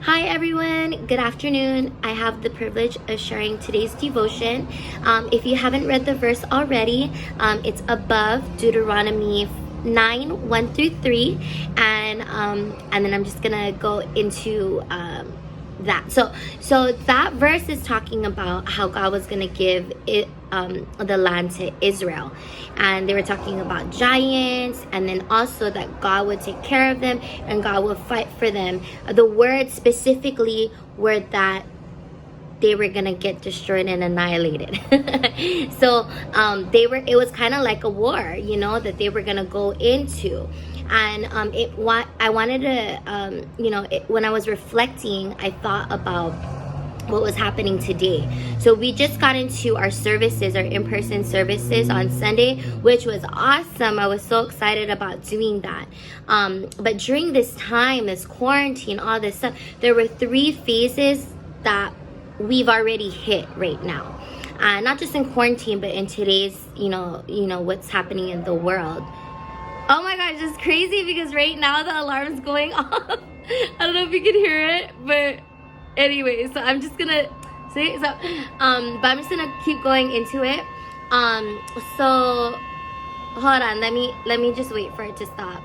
Hi everyone, good afternoon. I have the privilege of sharing today's devotion. If you haven't read the verse already, it's above Deuteronomy 9, 1 through 3. And then I'm just gonna go into that. So that verse is talking about how God was gonna give it the land to Israel, and they were talking about giants, and then also that God would take care of them and God would fight for them. The words specifically were that they were gonna get destroyed and annihilated. So it was kind of like a war, that they were gonna go into. And I wanted to when I was reflecting, I thought about what was happening today. So we just got into our services, our in-person services on Sunday, which was awesome. I was so excited about doing that. But during this time, this quarantine, all this stuff, there were 3 phases that we've already hit right now. Not just in quarantine, but in today's, what's happening in the world. Oh my gosh, it's crazy because right now the alarm's going off. I don't know if you can hear it, but anyway, so I'm just gonna say so. But I'm just gonna keep going into it. So hold on, let me just wait for it to stop.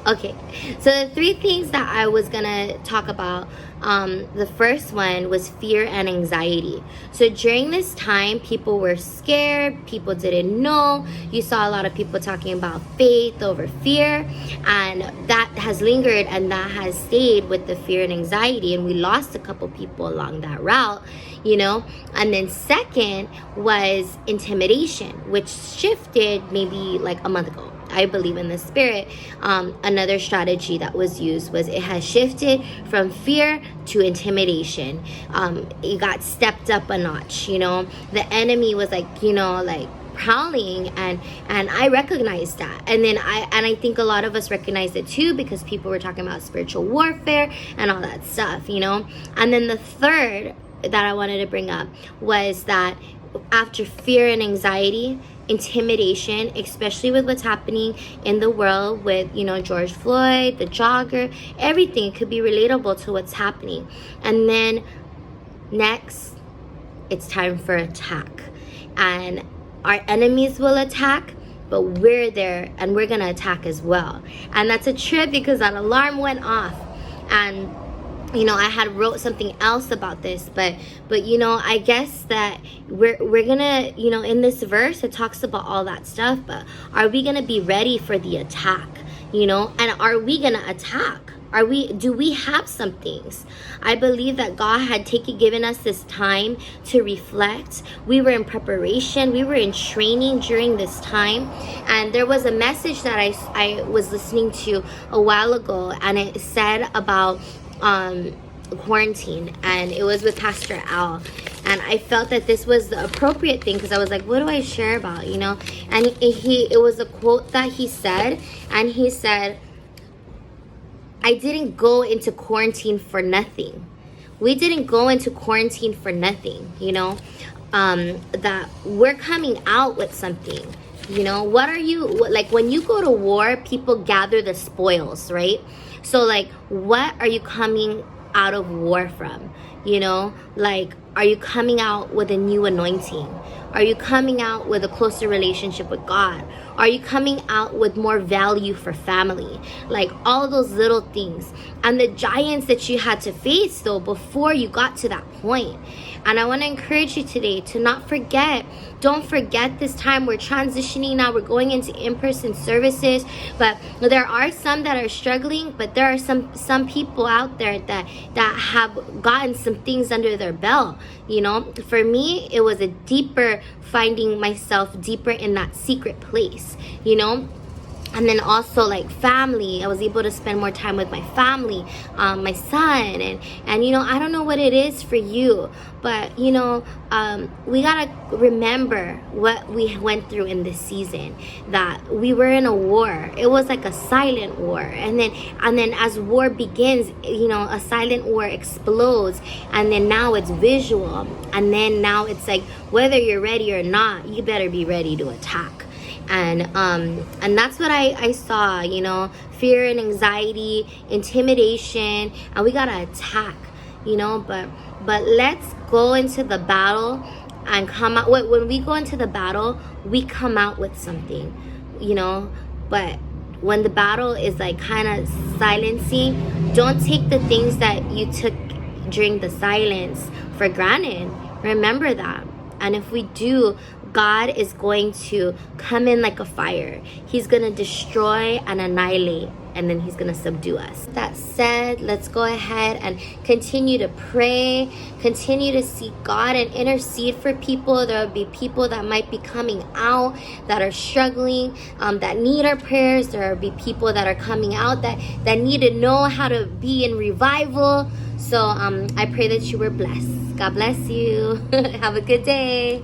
Okay, so the 3 things that I was gonna talk about, the first one was fear and anxiety. So during this time, people were scared, people didn't know. You saw a lot of people talking about faith over fear, and that has lingered and that has stayed with the fear and anxiety, and we lost a couple people along that route. And then second was intimidation, which shifted maybe like a month ago. I believe in the spirit. Another strategy that was used was it has shifted from fear to intimidation. It got stepped up a notch. The enemy was like prowling, and I recognized that, and then I think a lot of us recognized it too, because people were talking about spiritual warfare and all that stuff. And then the third that I wanted to bring up was that after fear and anxiety, intimidation, especially with what's happening in the world with George Floyd, the jogger, everything could be relatable to what's happening. And then next, it's time for attack, and our enemies will attack, but we're there and we're gonna attack as well. And that's a trip because that alarm went off, and I had wrote something else about this, but I guess that we're gonna, in this verse, it talks about all that stuff, but are we gonna be ready for the attack, and are we gonna attack? Do we have some things? I believe that God had given us this time to reflect. We were in preparation. We were in training during this time. And there was a message that I was listening to a while ago, and it said about quarantine, and it was with Pastor Al, and I felt that this was the appropriate thing, because I was like, what do I share about, and it was a quote that he said, and he said, I didn't go into quarantine for nothing. We didn't go into quarantine for nothing, that we're coming out with something. What are you, like, when you go to war, people gather the spoils, right? So what are you coming out of war from? Are you coming out with a new anointing? Are you coming out with a closer relationship with God? Are you coming out with more value for family? All those little things. And the giants that you had to face, though, before you got to that point. And I want to encourage you today to not forget. Don't forget this time. We're transitioning now. We're going into in-person services. But there are some that are struggling. But there are some people out there that have gotten some things under their belt. For me, it was a deeper finding myself deeper in that secret place. And then also family, I was able to spend more time with my family, my son, and I don't know what it is for you, but we gotta remember what we went through in this season, that we were in a war. It was like a silent war, and then as war begins, a silent war explodes, and then now it's visual, and then now it's like, whether you're ready or not, you better be ready to attack. And that's what I saw, you know, fear and anxiety, intimidation, and we gotta attack, you know. But let's go into the battle and come out. When we go into the battle, we come out with something, you know. But when the battle is like kind of silencing, don't take the things that you took during the silence for granted. Remember that. And if we do, God is going to come in like a fire. He's going to destroy and annihilate, and then he's going to subdue us. That said, let's go ahead and continue to pray, continue to seek God and intercede for people. There will be people that might be coming out that are struggling, that need our prayers. There will be people that are coming out that need to know how to be in revival. So I pray that you were blessed. God bless you. Have a good day.